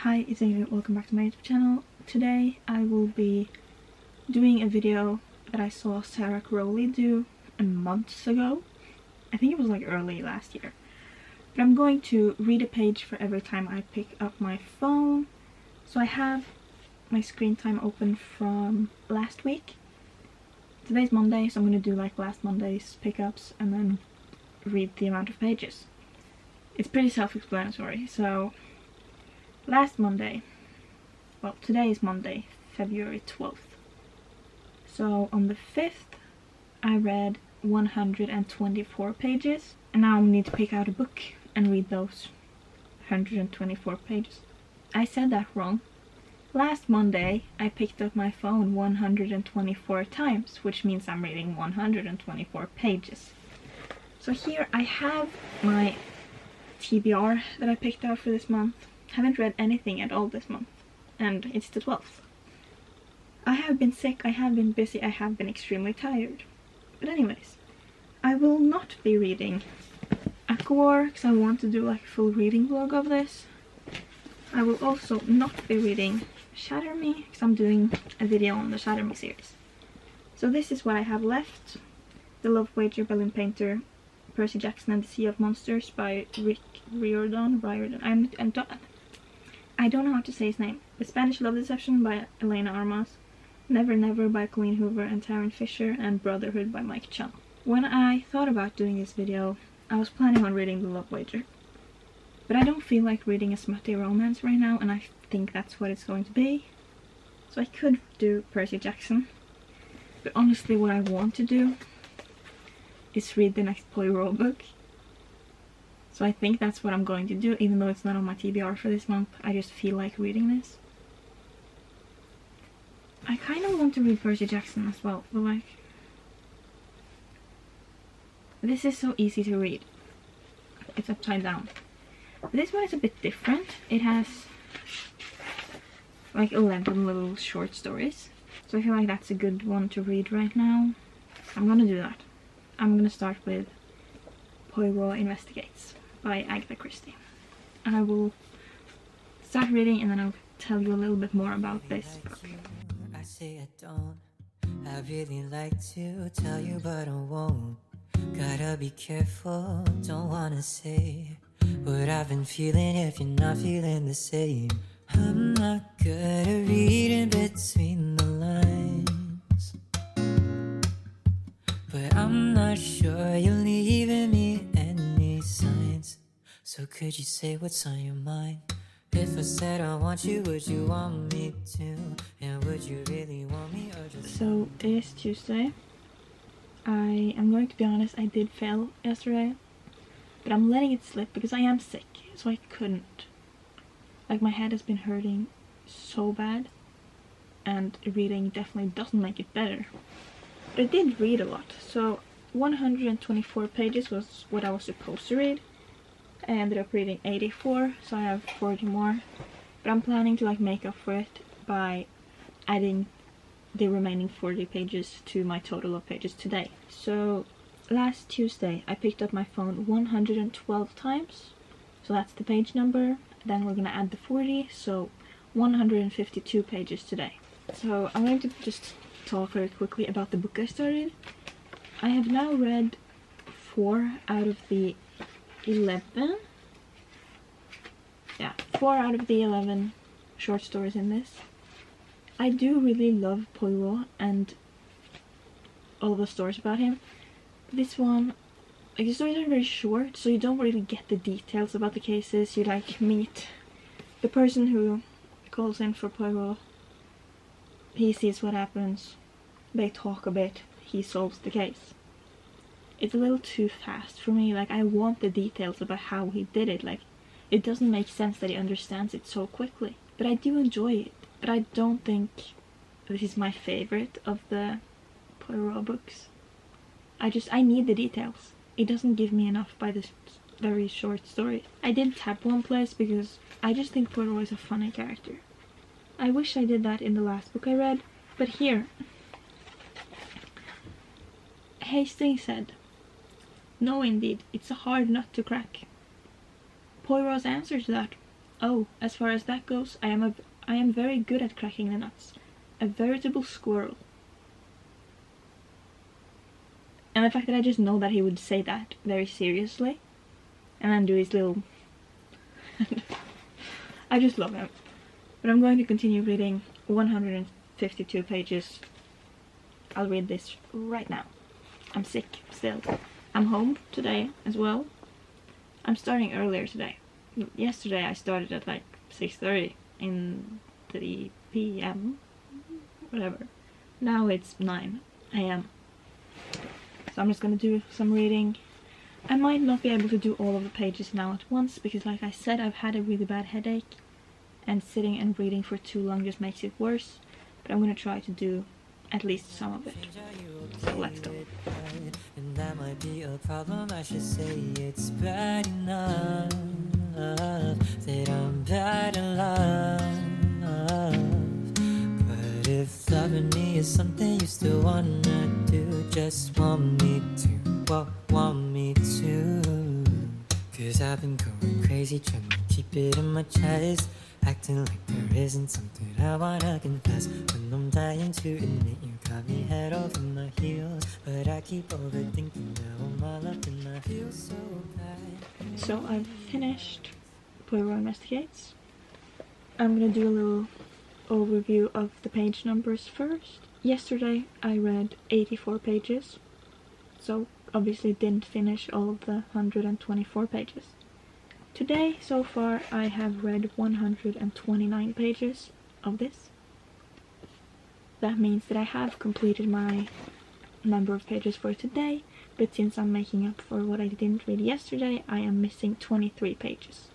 Hi, it's Ingrid. Welcome back to my YouTube channel. Today I will be doing a video that I saw Sara Carolli do months ago. I think it was like early last year. But I'm going to read a page for every time I pick up my phone. So I have my screen time open from last week. Today's Monday, so I'm going to do like last Monday's pickups and then read the amount of pages. It's pretty self-explanatory, so last Monday, well, today is Monday, February 12th. So on the 5th, I read 124 pages, and now I need to pick out a book and read those 124 pages. I said that wrong. Last Monday, I picked up my phone 124 times, which means I'm reading 124 pages. So here I have my TBR that I picked out for this month. Haven't read anything at all this month, and it's the 12th. I have been sick, I have been busy, I have been extremely tired. But anyways, I will not be reading Aquar because I want to do like a full reading vlog of this. I will also not be reading Shatter Me because I'm doing a video on the Shatter Me series. So this is what I have left. The Love Wager, Balloon Painter, Percy Jackson and the Sea of Monsters by Rick Riordan. I don't know how to say his name. The Spanish Love Deception by Elena Armas, Never Never by Colleen Hoover and Taryn Fisher, and Brotherhood by Mike Chung. When I thought about doing this video, I was planning on reading The Love Wager. But I don't feel like reading a smutty romance right now, and I think that's what it's going to be. So I could do Percy Jackson. But honestly, what I want to do is read the next Poirot book. So I think that's what I'm going to do, even though it's not on my TBR for this month. I just feel like reading this. I kind of want to read Percy Jackson as well, but like, this is so easy to read. It's upside down. This one is a bit different. It has like 11 little short stories. So I feel like that's a good one to read right now. I'm gonna do that. I'm gonna start with Poirot Investigates by Agatha Christie. I will start reading and then I'll tell you a little bit more about this book. I say I don't. I really like to tell you, but I won't. Gotta be careful, don't wanna say what I've been feeling if you're not feeling the same. I'm not good at reading between the lines, but I'm not sure you're leaving me any signs. So could you say what's on your mind? If I said I want you, would you want me to? And would you really want me or just... So it is Tuesday. I am going to be honest, I did fail yesterday. But I'm letting it slip because I am sick, so I couldn't. Like, my head has been hurting so bad, and reading definitely doesn't make it better. But I did read a lot, so 124 pages was what I was supposed to read. I ended up reading 84, so I have 40 more. But I'm planning to like make up for it by adding the remaining 40 pages to my total of pages today. So last Tuesday I picked up my phone 112 times, so that's the page number. Then we're gonna add the 40, so 152 pages today. So I'm going to just talk very quickly about the book I started. I have now read 4 out of the 11. Yeah, 4 out of the 11 short stories in this. I do really love Poirot and all the stories about him. This one, like, the stories are very short, so you don't really get the details about the cases. You like meet the person who calls in for Poirot. He sees what happens. They talk a bit. He solves the case. It's a little too fast for me. Like, I want the details about how he did it. Like, it doesn't make sense that he understands it so quickly. But I do enjoy it. But I don't think this is my favorite of the Poirot books. I need the details. It doesn't give me enough by this very short story. I did tap one place because I just think Poirot is a funny character. I wish I did that in the last book I read, but here. Hastings said, "No, indeed, it's a hard nut to crack." Poirot's answer to that Oh, as far as that goes, I am very good at cracking the nuts. A veritable squirrel. And the fact that I just know that he would say that very seriously, and then do his little... I just love him. But I'm going to continue reading 152 pages. I'll read this right now. I'm sick still. I'm home today as well. I'm starting earlier today. Yesterday I started at like 6:30 in the PM, whatever. Now it's 9 AM. So I'm just gonna do some reading. I might not be able to do all of the pages now at once because, like I said, I've had a really bad headache and sitting and reading for too long just makes it worse. But I'm gonna try to do at least some of it. So let's go. And that might be a problem, I should say it's bad enough that I'm bad in love. But if loving me is something you still wanna do, just want me to, well, want me to. Cause I've been going crazy trying to keep it in my chest, acting like there isn't something I wanna confess. When I'm dying to admit you got me head over my heels, but I keep overthinking now I'm all up and I feel so bad. So I've finished Poirot Investigates. I'm gonna do a little overview of the page numbers first. Yesterday I read 84 pages, so obviously didn't finish all of the 124 pages. Today, so far, I have read 129 pages of this. That means that I have completed my number of pages for today, but since I'm making up for what I didn't read yesterday, I am missing 23 pages.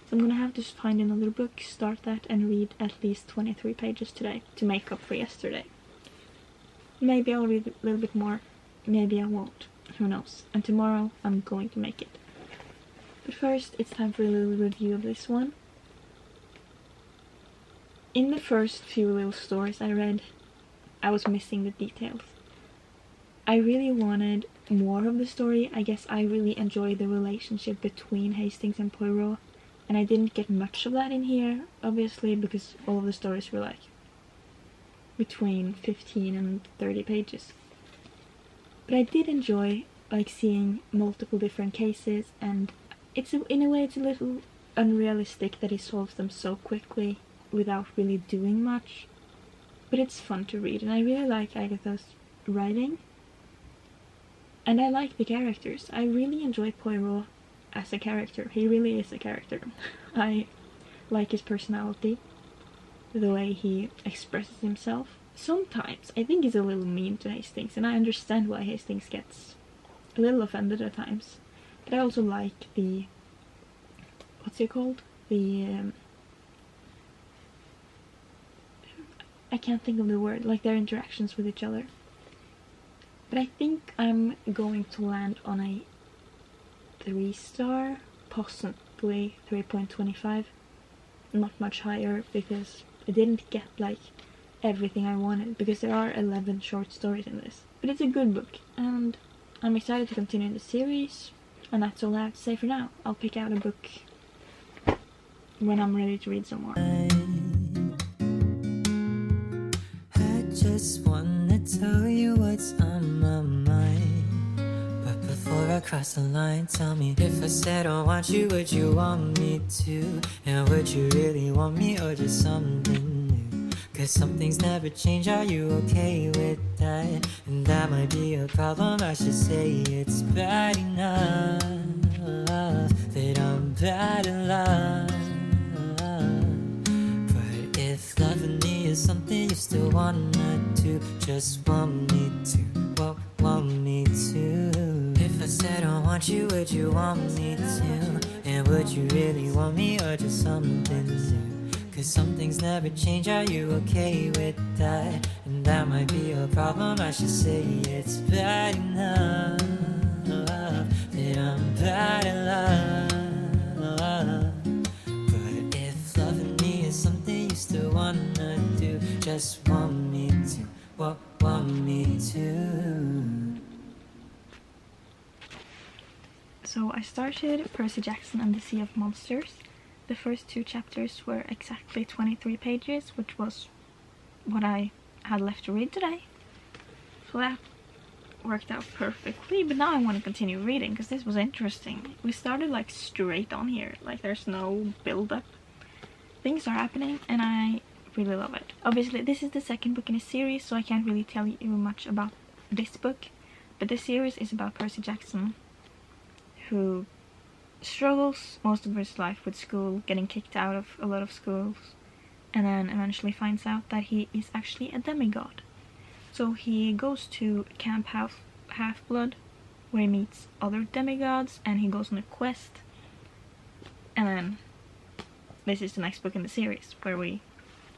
So I'm gonna have to find another book, start that, and read at least 23 pages today to make up for yesterday. Maybe I'll read a little bit more, maybe I won't, who knows. And tomorrow, I'm going to make it. But first, it's time for a little review of this one. In the first few little stories I read, I was missing the details. I really wanted more of the story. I guess I really enjoyed the relationship between Hastings and Poirot, and I didn't get much of that in here, obviously, because all of the stories were like between 15 and 30 pages. But I did enjoy like seeing multiple different cases, and in a way it's a little unrealistic that he solves them so quickly without really doing much. But it's fun to read, and I really like Agatha's writing. And I like the characters. I really enjoy Poirot as a character. He really is a character. I like his personality, the way he expresses himself. Sometimes I think he's a little mean to Hastings, and I understand why Hastings gets a little offended at times. But I also like the... what's it called? I can't think of the word, like their interactions with each other. But I think I'm going to land on a 3-star, possibly 3.25. Not much higher, because I didn't get like everything I wanted, because there are 11 short stories in this. But it's a good book, and I'm excited to continue the series, and that's all I have to say for now. I'll pick out a book when I'm ready to read some more. I just wanna tell you what's on my mind, but before I cross the line, tell me, if I said I want you, would you want me to? And would you really want me, or just something new? Cause some things never change, are you okay with that? And that might be a problem, I should say it's bad enough that I'm bad in love. But if loving me is something you still wanna do, just want me to, well, want me to. If I said I want you, would you want me to? And would you really want me, or just something new? Cause some things never change, are you okay with that? And that might be a problem, I should say it's bad enough that I'm bad in love. But if loving me is something you still wanna do, just want me to, well, want me to. So I started Percy Jackson and the Sea of Monsters. The first 2 chapters were exactly 23 pages, which was what I had left to read today. So that worked out perfectly, but now I want to continue reading because this was interesting. We started like straight on here, like there's no build-up. Things are happening and I really love it. Obviously this is the second book in a series, so I can't really tell you much about this book, but the series is about Percy Jackson, who struggles most of his life with school, getting kicked out of a lot of schools, and then eventually finds out that he is actually a demigod. So he goes to Camp Half-Blood, where he meets other demigods, and he goes on a quest. And then this is the next book in the series, where we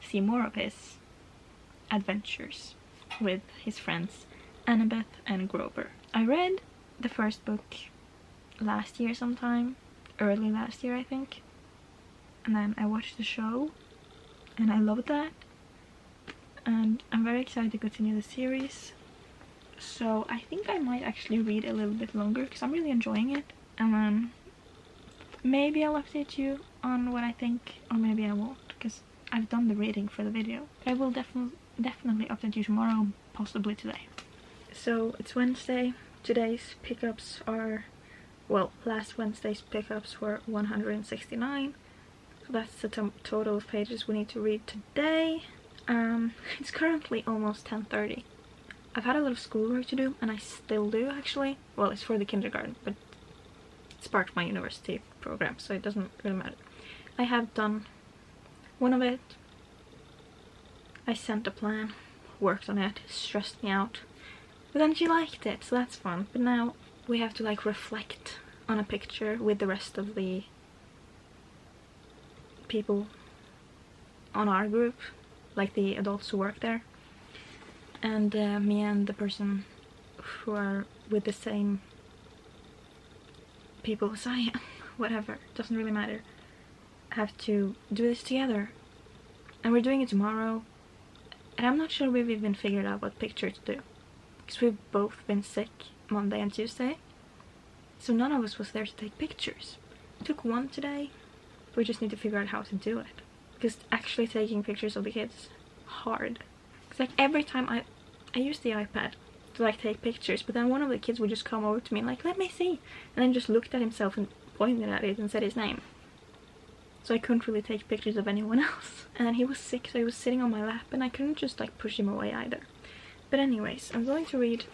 see more of his adventures with his friends Annabeth and Grover. I read the first book last year sometime, early last year I think, and then I watched the show and I loved that, and I'm very excited to continue the series. So I think I might actually read a little bit longer because I'm really enjoying it, and then maybe I'll update you on what I think, or maybe I won't, because I've done the reading for the video. But I will definitely update you tomorrow, possibly today. So it's Wednesday. Today's pickups are, well, last Wednesday's pickups were 169. So that's the total of pages we need to read today. It's currently almost 10:30. I've had a lot of schoolwork to do, and I still do actually. Well, it's for the kindergarten, but it's part of my university program, so it doesn't really matter. I have done one of it. I sent a plan, worked on it, stressed me out, but then she liked it, so that's fun. But now we have to like reflect on a picture with the rest of the people on our group, like the adults who work there, and me and the person who are with the same people as I am, whatever, doesn't really matter, have to do this together. And we're doing it tomorrow, and I'm not sure we've even figured out what picture to do, because we've both been sick Monday and Tuesday, so none of us was there to take pictures. I took one today, but we just need to figure out how to do it, because actually taking pictures of the kids is hard. Because like every time I use the iPad to like take pictures, but then one of the kids would just come over to me and like, let me see, and then just looked at himself and pointed at it and said his name. So I couldn't really take pictures of anyone else. And then he was sick, so he was sitting on my lap, and I couldn't just like push him away either. But anyways, I'm going to read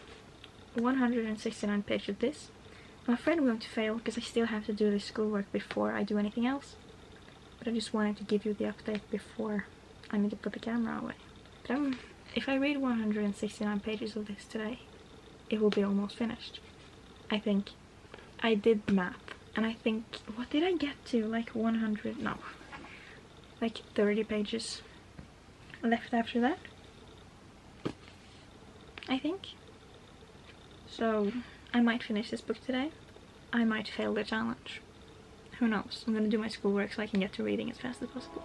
169 pages of this. I'm afraid I'm going to fail because I still have to do this schoolwork before I do anything else. But I just wanted to give you the update before I need to put the camera away. But if I read 169 pages of this today, it will be almost finished. I think I did the math, and I think, what did I get to? Like 100, no, like 30 pages left after that, I think. So I might finish this book today. I might fail the challenge. Who knows? I'm gonna do my schoolwork so I can get to reading as fast as possible.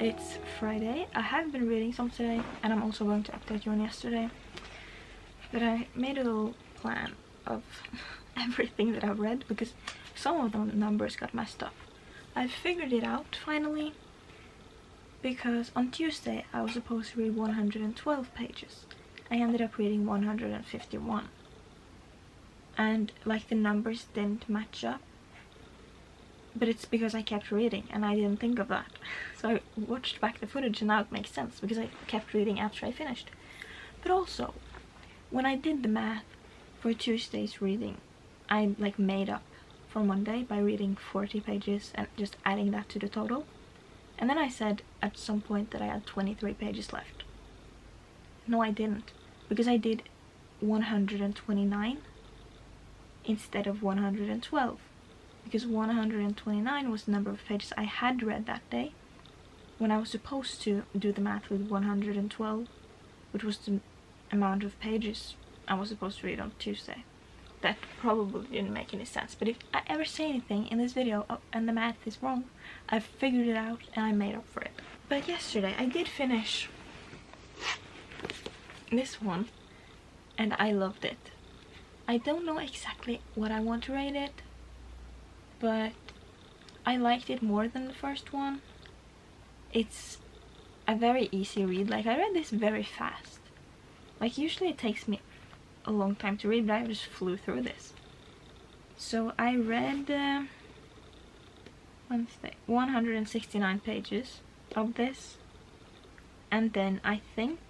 It's Friday. I have been reading some today, and I'm also going to update you on yesterday. But I made a little plan of everything that I've read, because some of the numbers got messed up. I figured it out finally, because on Tuesday I was supposed to read 112 pages. I ended up reading 151. And like the numbers didn't match up. But it's because I kept reading and I didn't think of that. So I watched back the footage and now it makes sense because I kept reading after I finished. But also, when I did the math for Tuesday's reading, I like made up for Monday by reading 40 pages and just adding that to the total. And then I said at some point that I had 23 pages left. No, I didn't, because I did 129 instead of 112. Because 129 was the number of pages I had read that day, when I was supposed to do the math with 112, which was the amount of pages I was supposed to read on Tuesday. that probably didn't make any sense. But if I ever say anything in this video and the math is wrong, I've figured it out and I made up for it. But yesterday I did finish this one and I loved it. I don't know exactly what I want to rate it, but I liked it more than the first one. It's a very easy read. Like, I read this very fast. Like, usually it takes me a long time to read, but I just flew through this. So I read 169 pages of this, and then I think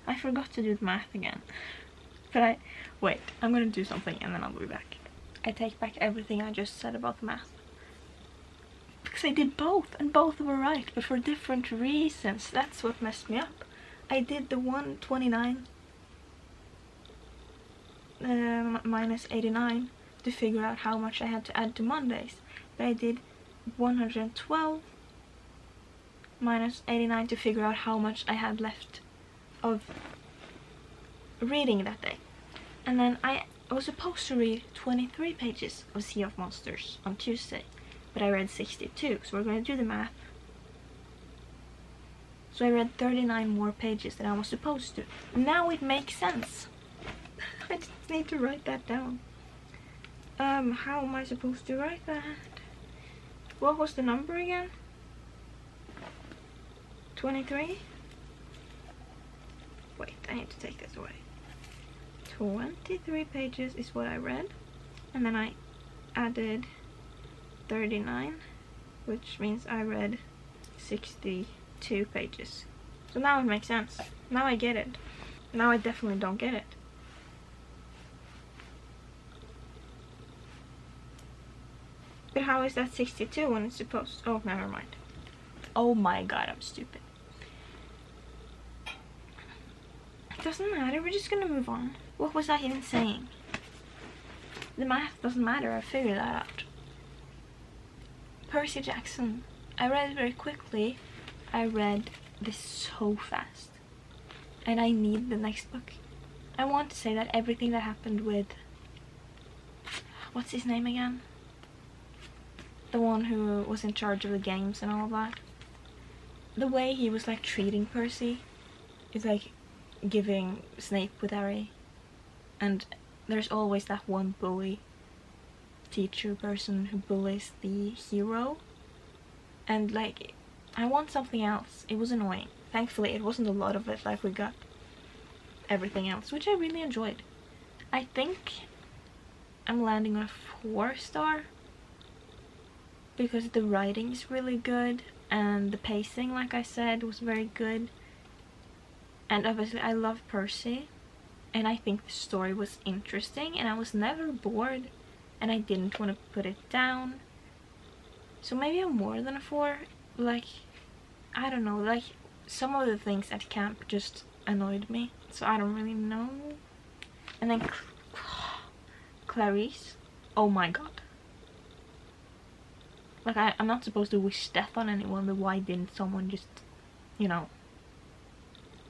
I forgot to do the math again. But wait, I'm gonna do something and then I'll be back. I take back everything I just said about the math. Because I did both, and both were right, but for different reasons. That's what messed me up. I did the 129 minus 89 to figure out how much I had to add to Mondays. But I did 112 minus 89 to figure out how much I had left of reading that day. And then I was supposed to read 23 pages of Sea of Monsters on Tuesday, but I read 62, so we're going to do the math. So I read 39 more pages than I was supposed to. Now it makes sense. I just need to write that down. How am I supposed to write that? What was the number again? 23? Wait, I need to take this away. 23 pages is what I read, and then I added 39, which means I read 62 pages. So now it makes sense. Now I get it. Now I definitely don't get it. But how is that 62 when it's supposed to? Oh, never mind. Oh my god, I'm stupid. It doesn't matter, we're just gonna move on. What was I even saying? The math doesn't matter, I figured that out. Percy Jackson. I read it very quickly. I read this so fast. And I need the next book. I want to say that everything that happened with... What's his name again? The one who was in charge of the games and all of that. The way he was like treating Percy is like giving Snape with Harry, and there's always that one bully teacher person who bullies the hero, and like I want something else. It was annoying. Thankfully it wasn't a lot of it, like we got everything else, which I really enjoyed. I think I'm landing on a 4-star because the writing is really good and the pacing, like I said, was very good. And obviously I love Percy, and I think the story was interesting, and I was never bored, and I didn't want to put it down. So maybe I'm more than a 4. Like, I don't know, like some of the things at camp just annoyed me, so I don't really know. And then Clarice, oh my god. Like, I'm not supposed to wish death on anyone, but why didn't someone just, you know,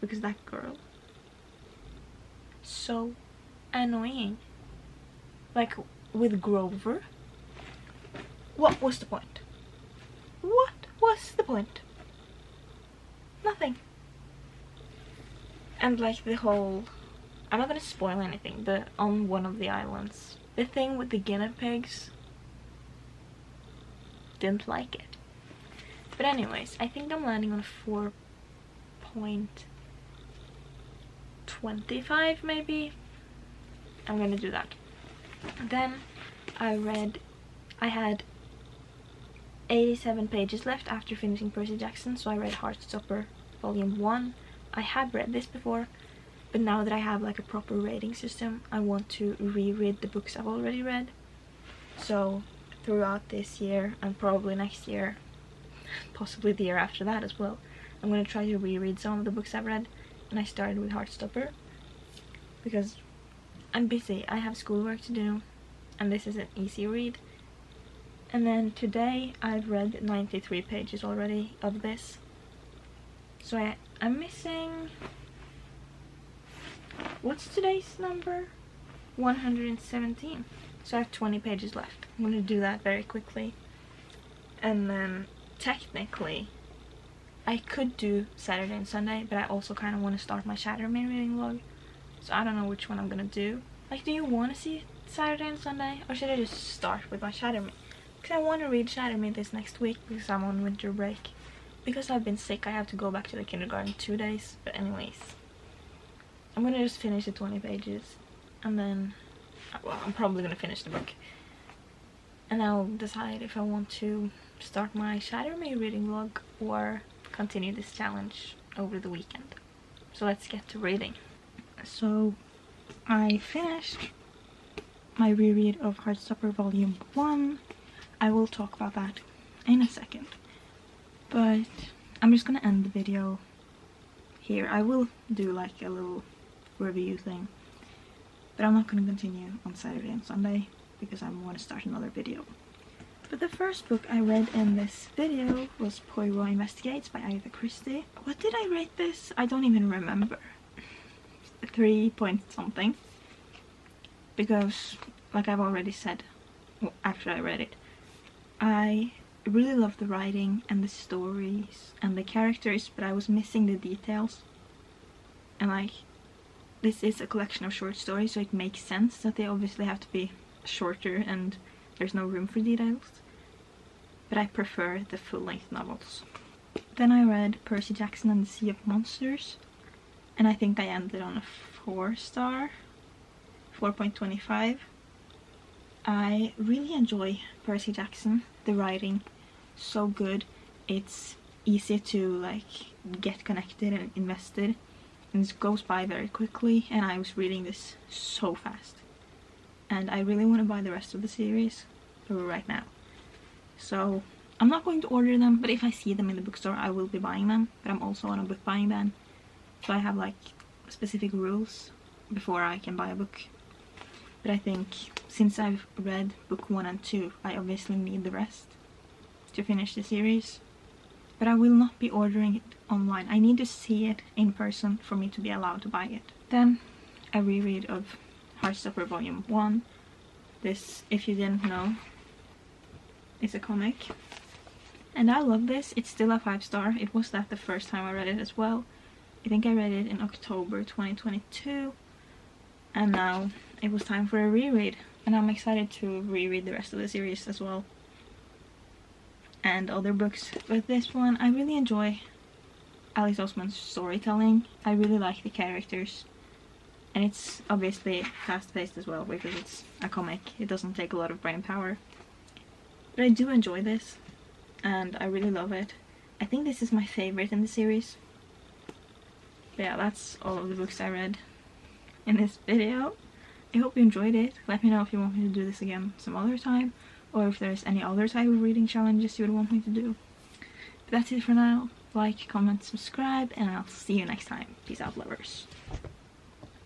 because that girl, so annoying. Like with Grover, what was the point? What was the point? Nothing. And like the whole, I'm not gonna spoil anything, but on one of the islands, the thing with the guinea pigs, didn't like it. But anyways, I think I'm landing on a 4.25 maybe. I'm gonna do that. Then I had 87 pages left after finishing Percy Jackson, so I read Heartstopper Volume 1. I have read this before, but now that I have like a proper rating system, I want to reread the books I've already read. So throughout this year and probably next year, possibly the year after that as well, I'm going to try to reread some of the books I've read. And I started with Heartstopper because I'm busy, I have schoolwork to do, and this is an easy read. And then today I've read 93 pages already of this, so I'm missing, what's today's number? 117. So I have 20 pages left. I'm gonna do that very quickly. And then technically I could do Saturday and Sunday, but I also kind of want to start my Shatter Me reading vlog. So I don't know which one I'm gonna do. Like, do you want to see Saturday and Sunday, or should I just start with my Shatter Me? Because I want to read Shatter Me this next week because I'm on winter break. Because I've been sick, I have to go back to the kindergarten 2 days. But anyways, I'm gonna just finish the 20 pages, and then, well, I'm probably gonna finish the book. And I'll decide if I want to start my Shatter Me reading vlog or continue this challenge over the weekend. So let's get to reading. So I finished my reread of Heartstopper Volume 1. I will talk about that in a second. But I'm just gonna end the video here. I will do like a little review thing, but I'm not gonna continue on Saturday and Sunday because I want to start another video. But the first book I read in this video was Poirot Investigates by Agatha Christie. What did I rate this? I don't even remember. 3 point something. Because, like I've already said, well, after I read it, I really loved the writing and the stories and the characters, but I was missing the details. And like, this is a collection of short stories, so it makes sense that they obviously have to be shorter and there's no room for details. But I prefer the full-length novels. Then I read Percy Jackson and the Sea of Monsters, and I think I ended on a 4-star, 4.25. I really enjoy Percy Jackson. The writing, so good. It's easy to like get connected and invested, and it goes by very quickly, and I was reading this so fast. And I really want to buy the rest of the series right now. So I'm not going to order them, but if I see them in the bookstore I will be buying them. But I'm also on a book buying ban, so I have like specific rules before I can buy a book. But I think since I've read book 1 and 2, I obviously need the rest to finish the series. But I will not be ordering it online. I need to see it in person for me to be allowed to buy it. Then a reread of Heartstopper Volume 1. This, if you didn't know, is a comic. And I love this. It's still a 5-star. It was that the first time I read it as well. I think I read it in October 2022. And now it was time for a reread. And I'm excited to reread the rest of the series as well. And other books. But this one, I really enjoy Alice Osman's storytelling. I really like the characters. And it's obviously fast-paced as well because it's a comic. It doesn't take a lot of brain power. But I do enjoy this, and I really love it. I think this is my favorite in the series. But yeah, that's all of the books I read in this video. I hope you enjoyed it. Let me know if you want me to do this again some other time, or if there's any other type of reading challenges you would want me to do. But that's it for now. Like, comment, subscribe, and I'll see you next time. Peace out, lovers.